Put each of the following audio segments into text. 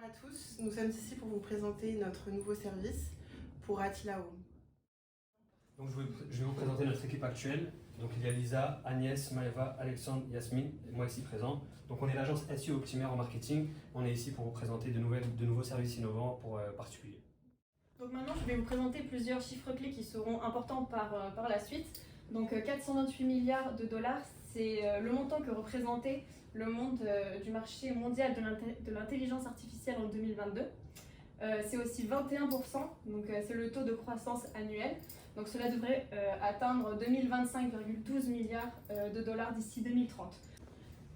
Bonjour à tous, nous sommes ici pour vous présenter notre nouveau service pour Attila Home. Donc je vais vous présenter notre équipe actuelle. Donc il y a Lisa, Agnès, Maëva, Alexandre, Yasmine et moi ici présent. Donc on est l'agence SEO Optimer en marketing. On est ici pour vous présenter de nouveaux services innovants pour particuliers. Donc maintenant, je vais vous présenter plusieurs chiffres clés qui seront importants par la suite. Donc 428 milliards de dollars, c'est le montant que représentait le monde du marché mondial de l'intelligence artificielle en 2022. C'est aussi 21%, donc c'est le taux de croissance annuel. Donc cela devrait atteindre 2025,12 milliards de dollars d'ici 2030.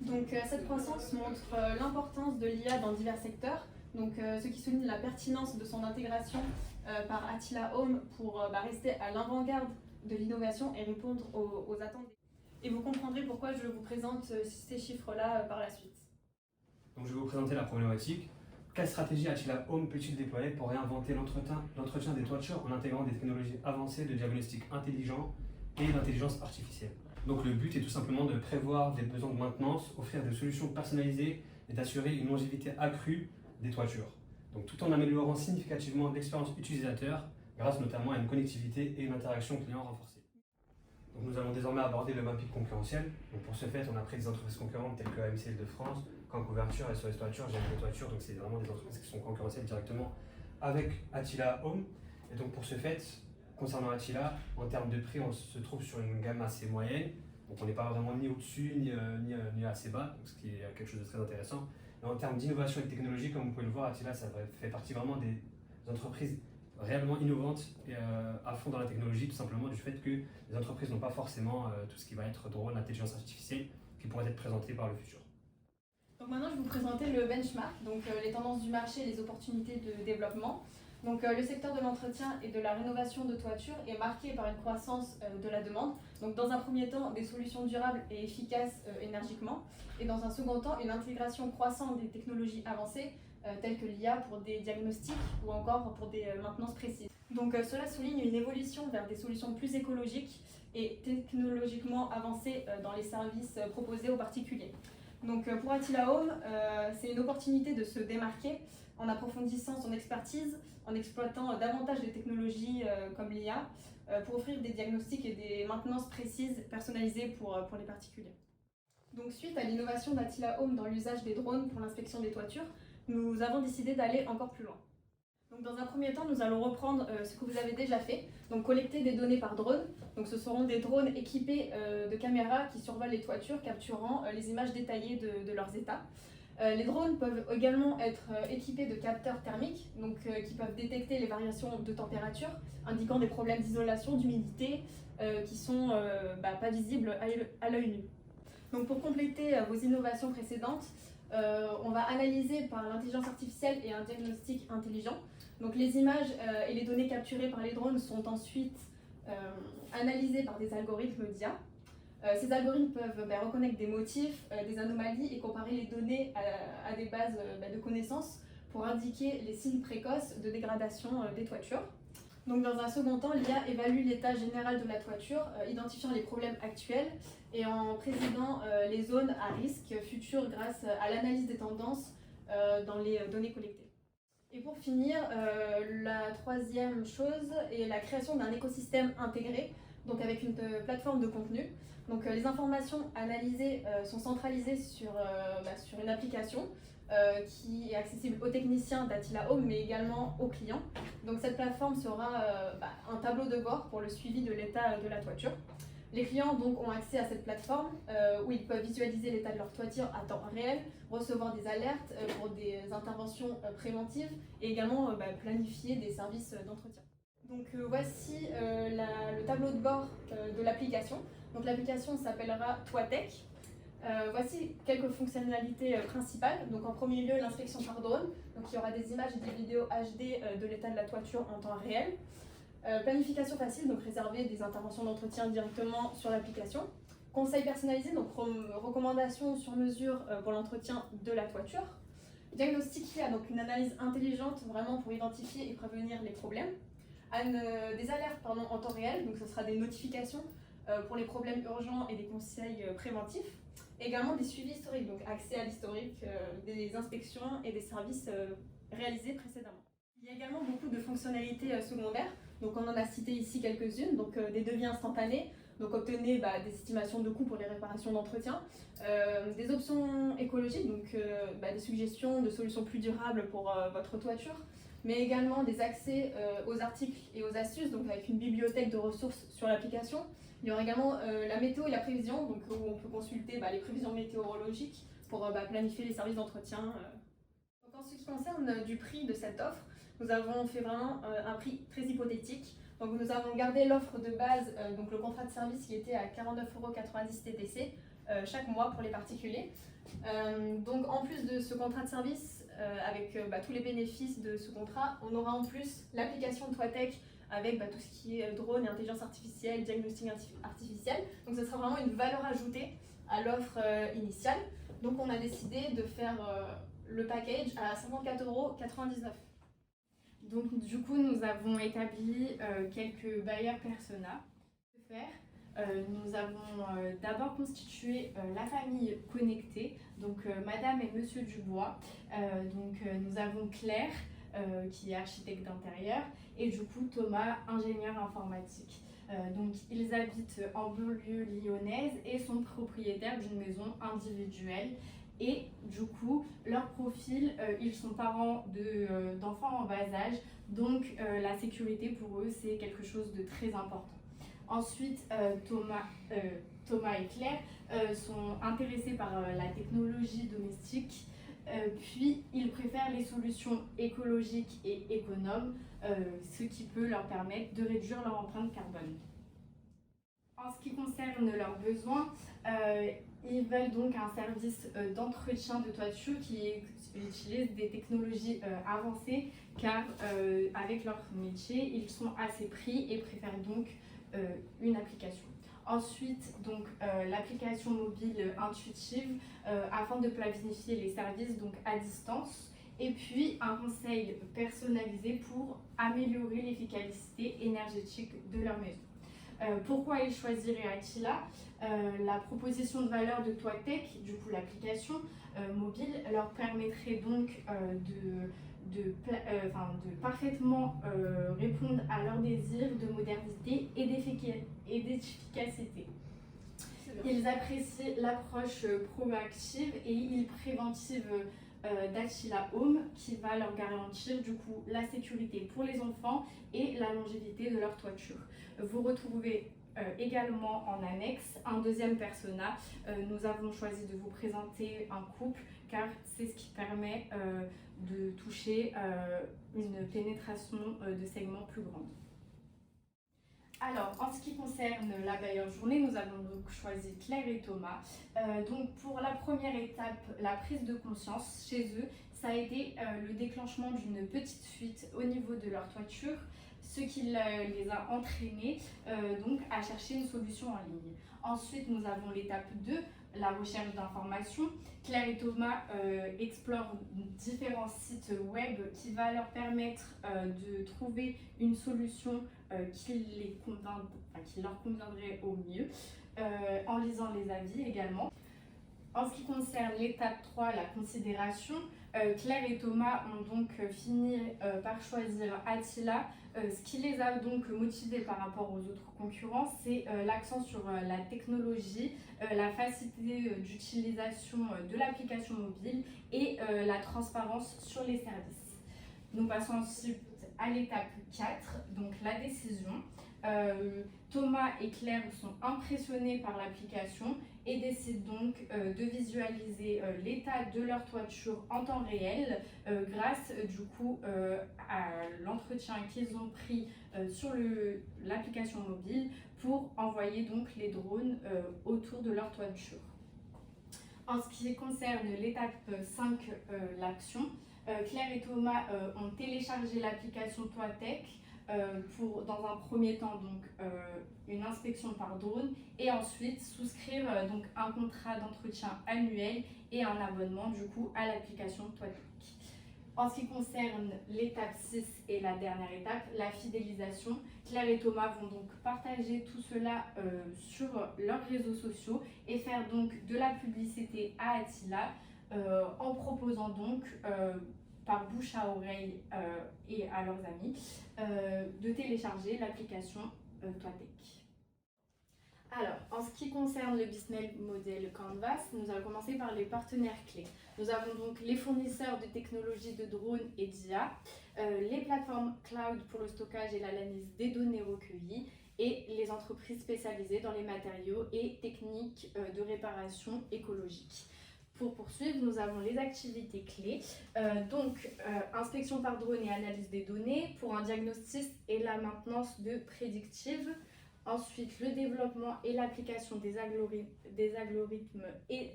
Donc cette croissance montre l'importance de l'IA dans divers secteurs. Donc, ce qui souligne la pertinence de son intégration par Attila Home pour rester à l'avant-garde de l'innovation et répondre aux attentes. Et vous comprendrez pourquoi je vous présente ces chiffres-là par la suite. Donc je vais vous présenter la problématique. Quelle stratégie Attila Home peut-il déployer pour réinventer l'entretien des toitures en intégrant des technologies avancées de diagnostic intelligent et d'intelligence artificielle? Donc le but est tout simplement de prévoir des besoins de maintenance, offrir des solutions personnalisées et d'assurer une longévité accrue des toitures. Donc tout en améliorant significativement l'expérience utilisateur grâce notamment à une connectivité et une interaction client renforcée. Donc nous allons désormais aborder le mapping concurrentiel. Donc pour ce fait, on a pris des entreprises concurrentes telles que AMC Île-de-France, Caen Couverture, SOS Toiture, GMP Toiture. Donc c'est vraiment des entreprises qui sont concurrentielles directement avec Attila Home. Et donc pour ce fait, concernant Attila, en termes de prix, on se trouve sur une gamme assez moyenne. Donc on n'est pas vraiment ni au-dessus ni assez bas, donc ce qui est quelque chose de très intéressant. Et en termes d'innovation et de technologie, comme vous pouvez le voir, Attila, ça fait partie vraiment des entreprises réellement innovantes et à fond dans la technologie, tout simplement du fait que les entreprises n'ont pas forcément tout ce qui va être drone, intelligence artificielle, qui pourrait être présenté par le futur. Donc maintenant, je vais vous présenter le benchmark, donc les tendances du marché et les opportunités de développement. Donc le secteur de l'entretien et de la rénovation de toiture est marqué par une croissance de la demande. Donc dans un premier temps, des solutions durables et efficaces énergiquement. Et dans un second temps, une intégration croissante des technologies avancées telles que l'IA pour des diagnostics ou encore pour des maintenances précises. Donc cela souligne une évolution vers des solutions plus écologiques et technologiquement avancées dans les services proposés aux particuliers. Donc pour Attila Home, c'est une opportunité de se démarquer en approfondissant son expertise, en exploitant davantage de technologies comme l'IA pour offrir des diagnostics et des maintenances précises personnalisées pour les particuliers. Donc suite à l'innovation d'Attila Home dans l'usage des drones pour l'inspection des toitures, nous avons décidé d'aller encore plus loin. Donc dans un premier temps, nous allons reprendre ce que vous avez déjà fait, donc collecter des données par drone. Donc ce seront des drones équipés de caméras qui survolent les toitures, capturant les images détaillées de leurs états. Les drones peuvent également être équipés de capteurs thermiques, donc qui peuvent détecter les variations de température, indiquant des problèmes d'isolation, d'humidité, qui sont pas visibles à l'œil nu. Donc pour compléter vos innovations précédentes, on va analyser par l'intelligence artificielle et un diagnostic intelligent. Donc les images et les données capturées par les drones sont ensuite analysées par des algorithmes d'IA. Ces algorithmes peuvent reconnaître des motifs, des anomalies et comparer les données à des bases de connaissances pour indiquer les signes précoces de dégradation des toitures. Donc dans un second temps, l'IA évalue l'état général de la toiture, identifiant les problèmes actuels et en prédisant les zones à risque futures grâce à l'analyse des tendances dans les données collectées. Et pour finir, la troisième chose est la création d'un écosystème intégré, donc avec une plateforme de contenu. Donc les informations analysées sont centralisées sur une application qui est accessible aux techniciens d'Attila Home, mais également aux clients. Donc cette plateforme sera un tableau de bord pour le suivi de l'état de la toiture. Les clients donc ont accès à cette plateforme où ils peuvent visualiser l'état de leur toiture à temps réel, recevoir des alertes pour des interventions préventives et également planifier des services d'entretien. Donc voici le tableau de bord de l'application. Donc l'application s'appellera Toitech. Voici quelques fonctionnalités principales. Donc en premier lieu, l'inspection par drone. Donc il y aura des images et des vidéos HD de l'état de la toiture en temps réel. Planification facile, donc réserver des interventions d'entretien directement sur l'application. Conseils personnalisés, donc recommandations sur mesure pour l'entretien de la toiture. Diagnostic IA, donc une analyse intelligente vraiment pour identifier et prévenir les problèmes. Des alertes en temps réel, donc ce sera des notifications pour les problèmes urgents et des conseils préventifs. Également des suivis historiques, donc accès à l'historique des inspections et des services réalisés précédemment. Il y a également beaucoup de fonctionnalités secondaires, donc on en a cité ici quelques-unes, donc des devis instantanés, donc obtenez des estimations de coûts pour les réparations d'entretien, des options écologiques, donc des suggestions de solutions plus durables pour votre toiture, mais également des accès aux articles et aux astuces, donc avec une bibliothèque de ressources sur l'application. Il y aura également la météo et la prévision, donc où on peut consulter les prévisions météorologiques pour planifier les services d'entretien. Donc en ce qui concerne du prix de cette offre, nous avons fait vraiment un prix très hypothétique. Donc nous avons gardé l'offre de base, donc le contrat de service qui était à 49,90 € TTC chaque mois pour les particuliers. Donc en plus de ce contrat de service, avec tous les bénéfices de ce contrat, on aura en plus l'application de Toitech avec tout ce qui est drone et intelligence artificielle, diagnostic artificiel. Donc ce sera vraiment une valeur ajoutée à l'offre initiale. Donc on a décidé de faire le package à 54,99 €. Donc du coup nous avons établi quelques bailleurs persona. Nous avons d'abord constitué la famille connectée, donc Madame et Monsieur Dubois. Nous avons Claire qui est architecte d'intérieur et du coup Thomas, ingénieur informatique. Donc ils habitent en banlieue lyonnaise et sont propriétaires d'une maison individuelle. Et du coup, leur profil, ils sont parents d'enfants en bas âge, donc la sécurité pour eux, c'est quelque chose de très important. Ensuite, Thomas et Claire sont intéressés par la technologie domestique, puis ils préfèrent les solutions écologiques et économes, ce qui peut leur permettre de réduire leur empreinte carbone. En ce qui concerne leurs besoins, ils veulent donc un service d'entretien de toiture qui utilise des technologies avancées car avec leur métier, ils sont assez pris et préfèrent donc une application. Ensuite, donc l'application mobile intuitive afin de planifier les services donc à distance. Et puis un conseil personnalisé pour améliorer l'efficacité énergétique de leur maison. Pourquoi ils choisiraient Attila? La proposition de valeur de Toitech, du coup l'application mobile, leur permettrait donc de parfaitement répondre à leurs désirs de modernité et d'efficacité. Ils apprécient l'approche proactive et préventive d'Attila Home qui va leur garantir du coup la sécurité pour les enfants et la longévité de leur toiture. Vous retrouvez également en annexe un deuxième persona. Nous avons choisi de vous présenter un couple car c'est ce qui permet de toucher une pénétration de segments plus grande. Alors, en ce qui concerne la bailleure journée, nous avons donc choisi Claire et Thomas. Donc, pour la première étape, la prise de conscience chez eux, ça a été le déclenchement d'une petite fuite au niveau de leur toiture, ce qui les a entraînés donc à chercher une solution en ligne. Ensuite, nous avons l'étape 2, la recherche d'informations. Claire et Thomas explorent différents sites web qui va leur permettre de trouver une solution qui leur conviendrait au mieux, en lisant les avis également. En ce qui concerne l'étape 3, la considération, Claire et Thomas ont donc fini par choisir Attila. Ce qui les a donc motivés par rapport aux autres concurrents, c'est l'accent sur la technologie, la facilité d'utilisation de l'application mobile et la transparence sur les services. Nous passons ensuite à l'étape 4, donc la décision. Thomas et Claire sont impressionnés par l'application et décident donc de visualiser l'état de leur toiture en temps réel grâce du coup à l'entretien qu'ils ont pris sur l'application mobile pour envoyer donc les drones autour de leur toiture. En ce qui concerne l'étape 5, l'action, Claire et Thomas ont téléchargé l'application Toitech dans un premier temps donc une inspection par drone et ensuite souscrire donc un contrat d'entretien annuel et un abonnement du coup à l'application Toitech. En ce qui concerne l'étape 6 et la dernière étape, la fidélisation, Claire et Thomas vont donc partager tout cela sur leurs réseaux sociaux et faire donc de la publicité à Attila en proposant donc par bouche à oreille et à leurs amis de télécharger l'application Toitech. Alors, en ce qui concerne le business model Canvas, nous allons commencer par les partenaires clés. Nous avons donc les fournisseurs de technologies de drones et d'IA, les plateformes cloud pour le stockage et l'analyse des données recueillies et les entreprises spécialisées dans les matériaux et techniques de réparation écologique. Pour poursuivre, nous avons les activités clés, inspection par drone et analyse des données pour un diagnostic et la maintenance de prédictive. Ensuite, le développement et l'application des algorithmes et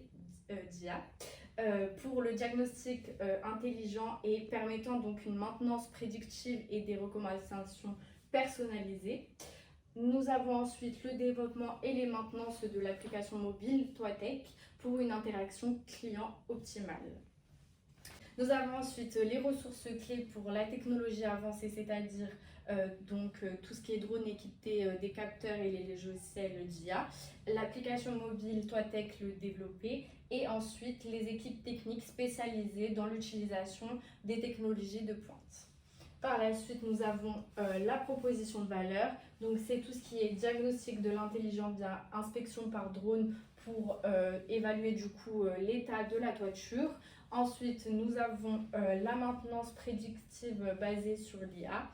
d'IA pour le diagnostic intelligent et permettant donc une maintenance prédictive et des recommandations personnalisées. Nous avons ensuite le développement et les maintenances de l'application mobile Toitech pour une interaction client optimale. Nous avons ensuite les ressources clés pour la technologie avancée, c'est-à-dire tout ce qui est drone équipé des capteurs et les logiciels d'IA, l'application mobile Toitech le développé et ensuite les équipes techniques spécialisées dans l'utilisation des technologies de pointe. Par la suite, nous avons la proposition de valeur, donc c'est tout ce qui est diagnostic de l'intelligence via inspection par drone pour évaluer du coup l'état de la toiture. Ensuite, nous avons la maintenance prédictive basée sur l'IA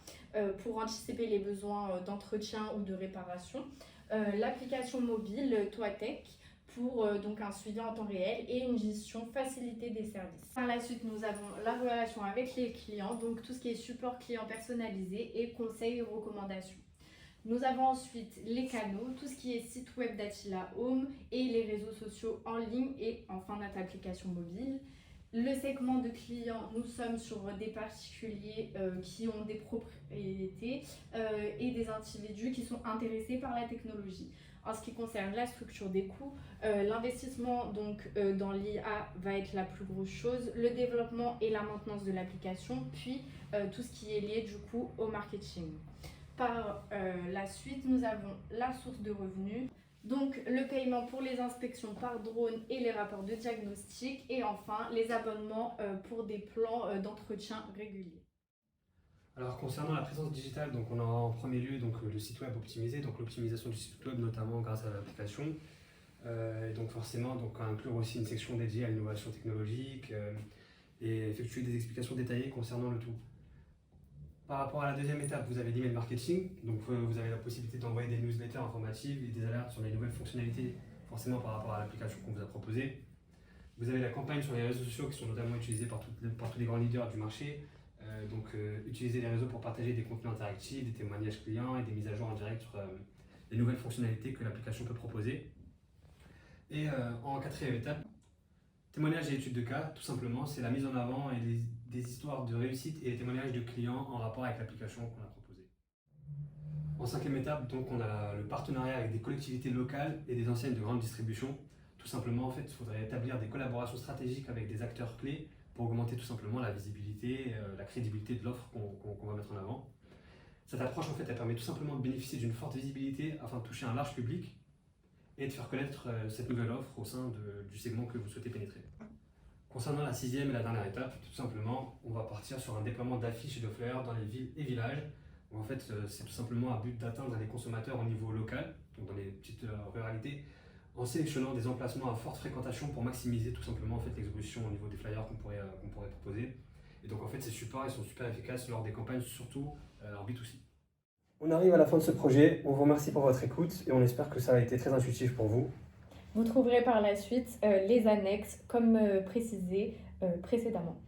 pour anticiper les besoins d'entretien ou de réparation. L'application mobile Toitech pour donc un suivi en temps réel et une gestion facilitée des services. Par la suite, nous avons la relation avec les clients, donc tout ce qui est support client personnalisé et conseils et recommandations. Nous avons ensuite les canaux, tout ce qui est site web d'Attila Home et les réseaux sociaux en ligne et enfin notre application mobile. Le segment de clients, nous sommes sur des particuliers qui ont des propriétés et des individus qui sont intéressés par la technologie. En ce qui concerne la structure des coûts, l'investissement dans l'IA va être la plus grosse chose, le développement et la maintenance de l'application, puis tout ce qui est lié du coup au marketing. Par la suite, nous avons la source de revenus, donc le paiement pour les inspections par drone et les rapports de diagnostic et enfin les abonnements pour des plans d'entretien réguliers. Alors concernant la présence digitale, donc on a en premier lieu donc, le site web optimisé, donc l'optimisation du site web notamment grâce à l'application. Donc forcément donc, inclure aussi une section dédiée à l'innovation technologique et effectuer des explications détaillées concernant le tout. Par rapport à la deuxième étape, vous avez l'email marketing, donc vous avez la possibilité d'envoyer des newsletters informatives et des alertes sur les nouvelles fonctionnalités, forcément par rapport à l'application qu'on vous a proposée. Vous avez la campagne sur les réseaux sociaux qui sont notamment utilisés par tous les grands leaders du marché. Utiliser les réseaux pour partager des contenus interactifs, des témoignages clients et des mises à jour en direct sur les nouvelles fonctionnalités que l'application peut proposer. Et en quatrième étape, témoignages et études de cas, tout simplement, c'est la mise en avant et des histoires de réussite et les témoignages de clients en rapport avec l'application qu'on a proposée. En cinquième étape, donc, on a le partenariat avec des collectivités locales et des enseignes de grande distribution. Tout simplement, en fait, il faudrait établir des collaborations stratégiques avec des acteurs clés pour augmenter tout simplement la visibilité, la crédibilité de l'offre qu'on va mettre en avant. Cette approche, en fait, elle permet tout simplement de bénéficier d'une forte visibilité afin de toucher un large public et de faire connaître cette nouvelle offre au sein du segment que vous souhaitez pénétrer. Concernant la sixième et la dernière étape, tout simplement, on va partir sur un déploiement d'affiches et de flyers dans les villes et villages. Où en fait, c'est tout simplement un but d'atteindre les consommateurs au niveau local, donc dans les petites ruralités, en sélectionnant des emplacements à forte fréquentation pour maximiser tout simplement en fait, l'exécution au niveau des flyers qu'on pourrait proposer. Et donc en fait, ces supports ils sont super efficaces lors des campagnes, surtout en B2C. On arrive à la fin de ce projet, on vous remercie pour votre écoute et on espère que ça a été très intuitif pour vous. Vous trouverez par la suite les annexes comme précisé précédemment.